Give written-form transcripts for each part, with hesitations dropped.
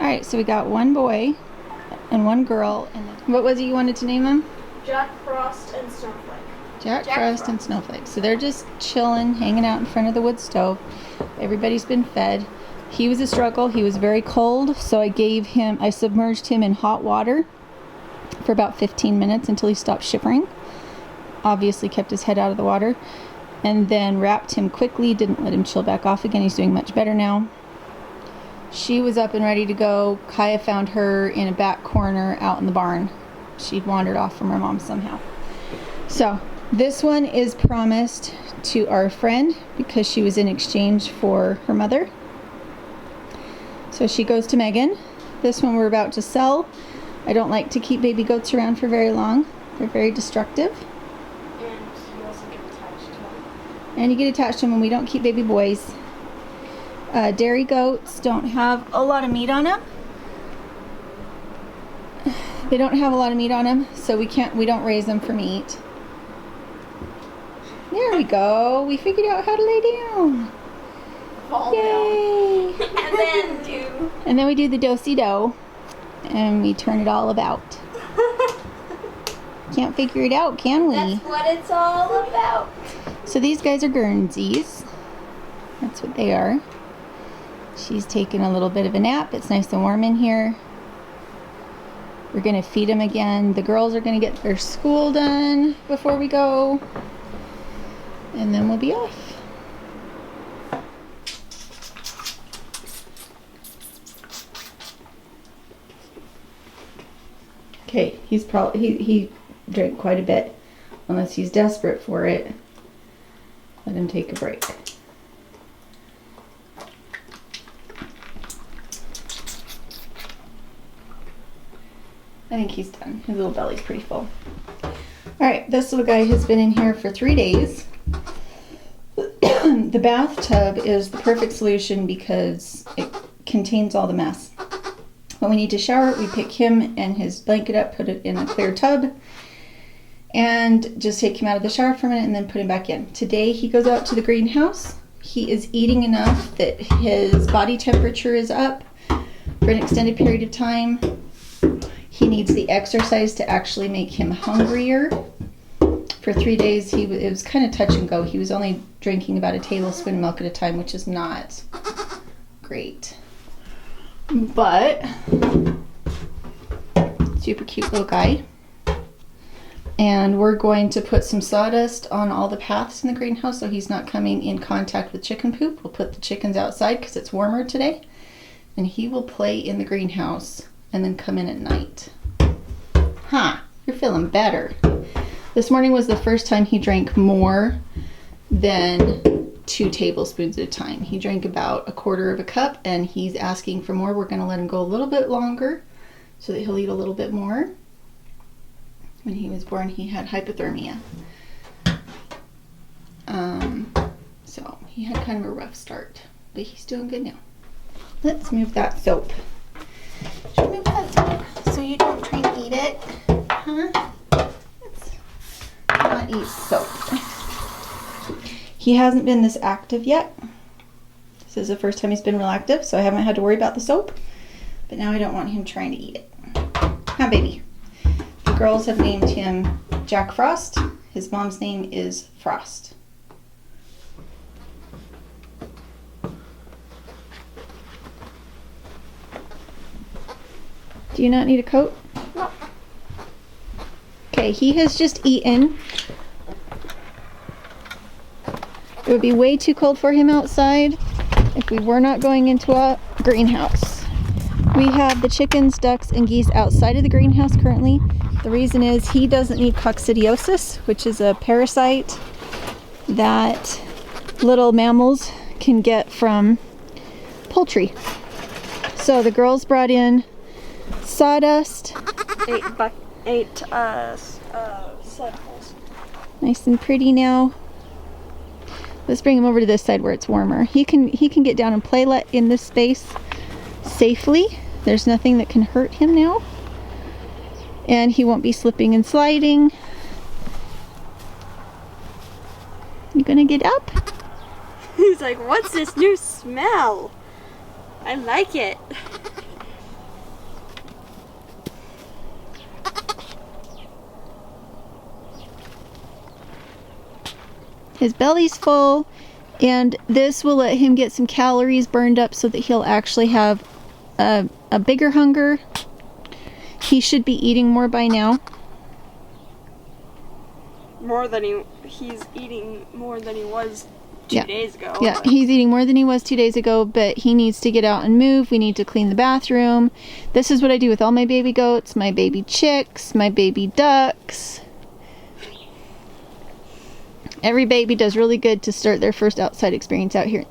Alright, so we got one boy and one girl. And what was it you wanted to name them? Jack Frost and Snowflake. Jack Frost and Snowflake. So they're just chilling, hanging out in front of the wood stove. Everybody's been fed. He was a struggle. He was very cold, so I submerged him in hot water for about 15 minutes until he stopped shivering. Obviously kept his head out of the water. And then wrapped him quickly, didn't let him chill back off again. He's doing much better now. She was up and ready to go. Kaya found her in a back corner out in the barn. She'd wandered off from her mom somehow. So this one is promised to our friend because she was in exchange for her mother. So she goes to Megan. This one we're about to sell. I don't like to keep baby goats around for very long. They're very destructive. And you also get attached to them. And you get attached to them, and we don't keep baby boys. Dairy goats don't have a lot of meat on them. They don't have a lot of meat on them, so we don't raise them for meat. There we go. We figured out how to lay down. Fall Yay! down. And then we do the do-si-do, and we turn it all about. Can't figure it out, can we? That's what it's all about. So these guys are Guernseys. That's what they are. She's taking a little bit of a nap. It's nice and warm in here. We're going to feed them again. The girls are going to get their school done before we go. And then we'll be off. Okay, he drank quite a bit. Unless he's desperate for it, let him take a break. I think he's done. His little belly's pretty full. Alright, this little guy has been in here for 3 days. The bathtub is the perfect solution because it contains all the mess. When we need to shower, we pick him and his blanket up, put it in a clear tub, and just take him out of the shower for a minute and then put him back in. Today he goes out to the greenhouse. He is eating enough that his body temperature is up for an extended period of time. He needs the exercise to actually make him hungrier. For 3 days, it was kind of touch and go. He was only drinking about a tablespoon of milk at a time, which is not great. But, super cute little guy. And we're going to put some sawdust on all the paths in the greenhouse so he's not coming in contact with chicken poop. We'll put the chickens outside because it's warmer today. And he will play in the greenhouse and then come in at night. Huh, you're feeling better. This morning was the first time he drank more than 2 tablespoons at a time. He drank about 1/4 of a cup and he's asking for more. We're going to let him go a little bit longer so that he'll eat a little bit more. When he was born, he had hypothermia. So he had kind of a rough start, but he's doing good now. Let's move that soap. Should we move that soap so you don't try to eat it? Huh? Let's not eat soap. He hasn't been this active yet. This is the first time he's been real active, so I haven't had to worry about the soap. But now I don't want him trying to eat it. Huh, baby? The girls have named him Jack Frost. His mom's name is Frost. Do you not need a coat? No. Okay, he has just eaten. It would be way too cold for him outside if we were not going into a greenhouse. We have the chickens, ducks, and geese outside of the greenhouse currently. The reason is he doesn't need coccidiosis, which is a parasite that little mammals can get from poultry. So the girls brought in sawdust. 8 samples. Nice and pretty now. Let's bring him over to this side where it's warmer. He can get down and play in this space safely. There's nothing that can hurt him now. And he won't be slipping and sliding. You gonna get up? He's like, what's this new smell? I like it. His belly's full, and this will let him get some calories burned up so that he'll actually have a bigger hunger. He should be eating more by now. He's eating more than he was 2 days ago. Yeah, but- he's eating more than he was 2 days ago, but he needs to get out and move. We need to clean the bathroom. This is what I do with all my baby goats, my baby chicks, my baby ducks. Every baby does really good to start their first outside experience out here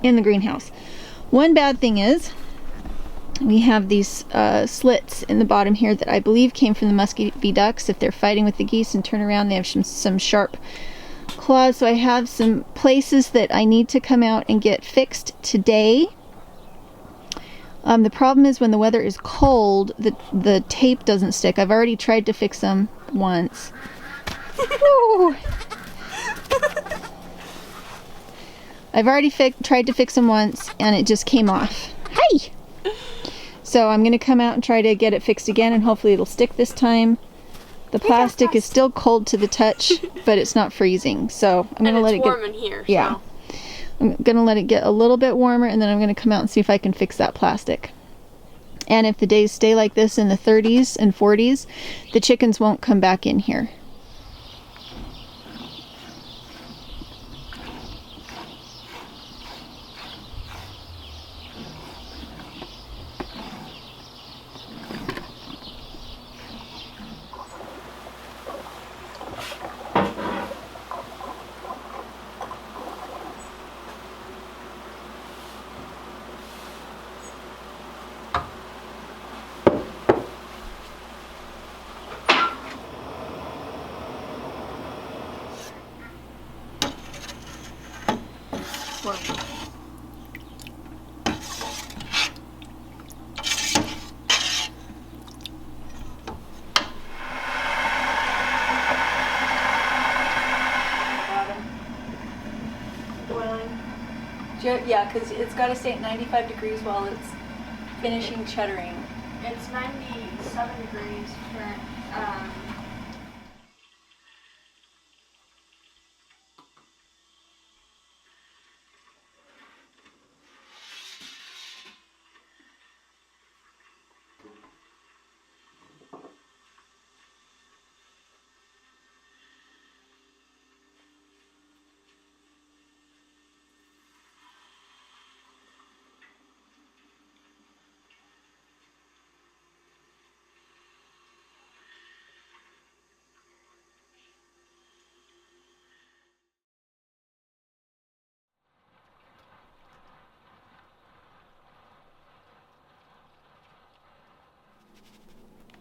in the greenhouse. One bad thing is we have these slits in the bottom here that I believe came from the musky ducks. If they're fighting with the geese and turn around, they have some sharp claws. So I have some places that I need to come out and get fixed today. The problem is when the weather is cold, the tape doesn't stick. I've already tried to fix them once. Woo. I've already tried to fix them once and it just came off. Hi! So I'm going to come out and try to get it fixed again, and hopefully it'll stick this time. The plastic is still cold to the touch, but it's not freezing. So I'm going to let it get warm in here. Yeah. So. I'm going to let it get a little bit warmer, and then I'm going to come out and see if I can fix that plastic. And if the days stay like this in the 30s and 40s, the chickens won't come back in here. Yeah, because it's got to stay at 95 degrees while it's finishing chuttering. It's 97 degrees current.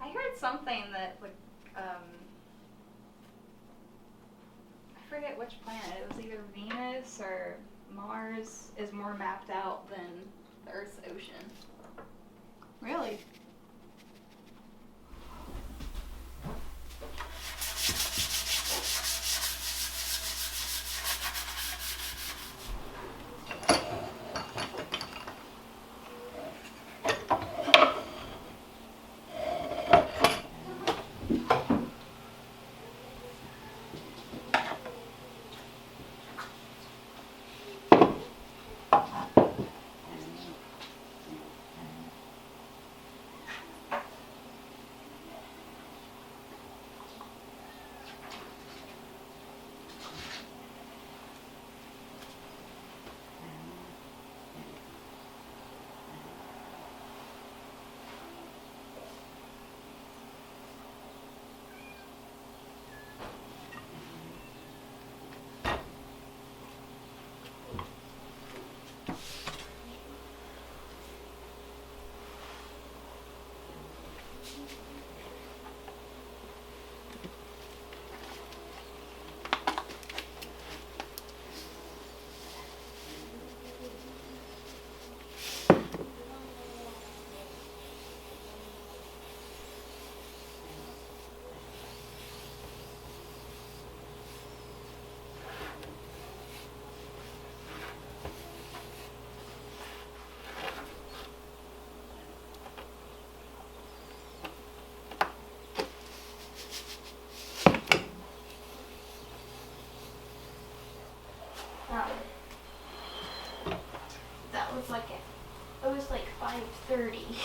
I heard something that, like, I forget which planet. It was either Venus or Mars is more mapped out than the Earth's ocean. Really? was like 5:30.